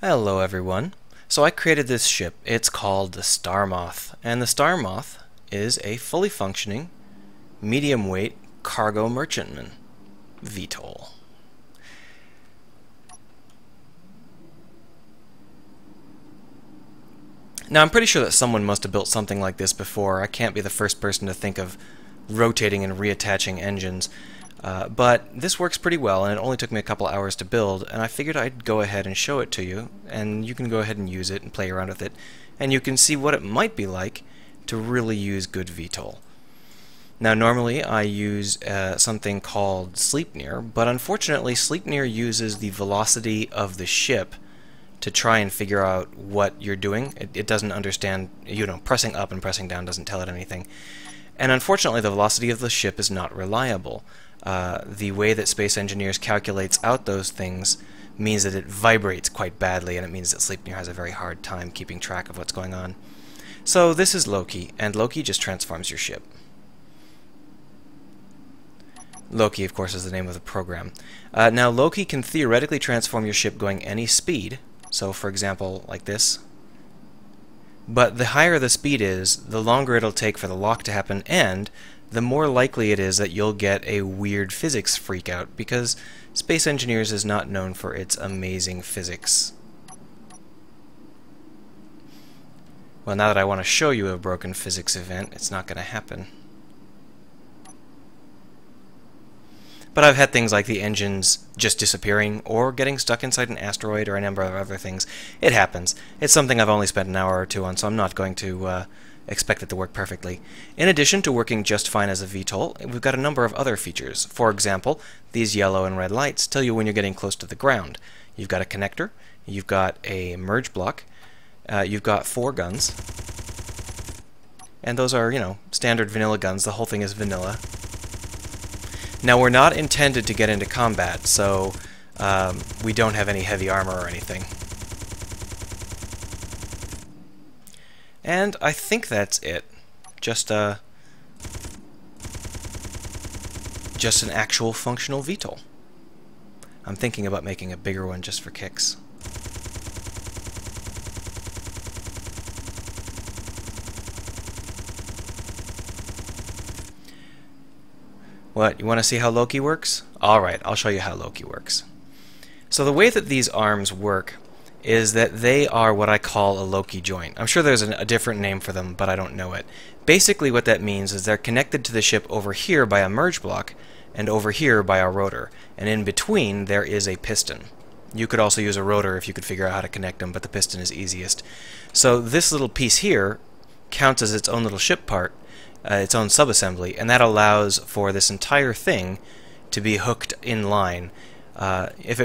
Hello everyone. So I created this ship. It's called the StarMoth, and the StarMoth is a fully functioning, medium weight cargo merchantman, VTOL. Now I'm pretty sure that someone must have built something like this before. I can't be the first person to think of rotating and reattaching engines. But this works pretty well, and it only took me a couple hours to build, and I figured I'd go ahead and show it to you, and you can go ahead and use it and play around with it, and you can see what it might be like to really use good VTOL. Now normally I use something called Sleipnir, but unfortunately Sleipnir uses the velocity of the ship to try and figure out what you're doing. It doesn't understand, pressing up and pressing down doesn't tell it anything. And unfortunately the velocity of the ship is not reliable. The way that Space Engineers calculates out those things means that it vibrates quite badly, and it means that Sleipnir has a very hard time keeping track of what's going on. So this is Loki, and Loki just transforms your ship. Loki, of course, is the name of the program. Now Loki can theoretically transform your ship going any speed, so for example like this. But the higher the speed is, the longer it'll take for the lock to happen, and the more likely it is that you'll get a weird physics freakout, because Space Engineers is not known for its amazing physics. Well, now that I want to show you a broken physics event, it's not going to happen. But I've had things like the engines just disappearing, or getting stuck inside an asteroid, or a number of other things. It happens. It's something I've only spent an hour or two on, so I'm not going to expect it to work perfectly. In addition to working just fine as a VTOL, we've got a number of other features. For example, these yellow and red lights tell you when you're getting close to the ground. You've got a connector, you've got a merge block, you've got 4 guns, and those are, standard vanilla guns. The whole thing is vanilla. Now we're not intended to get into combat, so we don't have any heavy armor or anything. And I think that's it. Just an actual functional VTOL. I'm thinking about making a bigger one just for kicks. What, you want to see how Loki works? Alright, I'll show you how Loki works. So the way that these arms work is that they are what I call a Loki joint. I'm sure there's a different name for them, but I don't know it. Basically what that means is they're connected to the ship over here by a merge block, and over here by a rotor. And in between there is a piston. You could also use a rotor if you could figure out how to connect them, but the piston is easiest. So this little piece here counts as its own little ship part, its own subassembly, and that allows for this entire thing to be hooked in line. If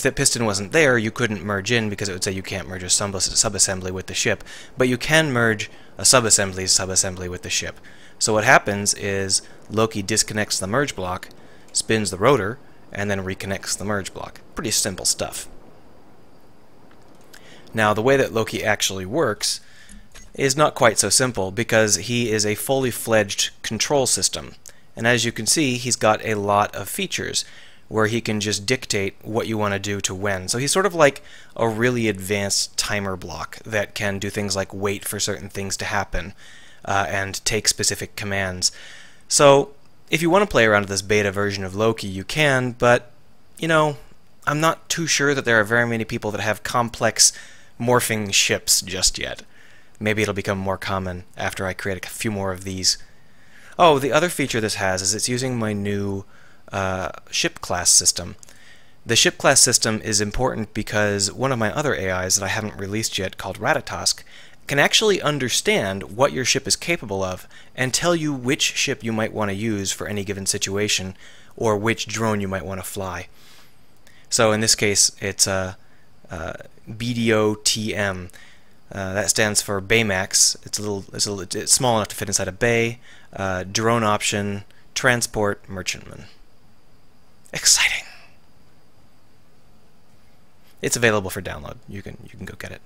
the piston wasn't there, you couldn't merge in, because it would say you can't merge a subassembly with the ship. But you can merge a subassembly with the ship. So what happens is Loki disconnects the merge block, spins the rotor, and then reconnects the merge block. Pretty simple stuff. Now the way that Loki actually works is not quite so simple, because he is a fully fledged control system. And as you can see, he's got a lot of features where he can just dictate what you want to do to when. So he's sort of like a really advanced timer block that can do things like wait for certain things to happen and take specific commands. So if you want to play around with this beta version of Loki, you can, but I'm not too sure that there are very many people that have complex morphing ships just yet. Maybe it'll become more common after I create a few more of these. Oh, the other feature this has is it's using my new ship class system. The ship class system is important because one of my other AIs that I haven't released yet, called Ratatosk, can actually understand what your ship is capable of and tell you which ship you might want to use for any given situation, or which drone you might want to fly. So in this case, it's BDOTM. That stands for Baymax. It's small enough to fit inside a bay. Drone option, transport, merchantman. Exciting. It's available for download. You can go get it.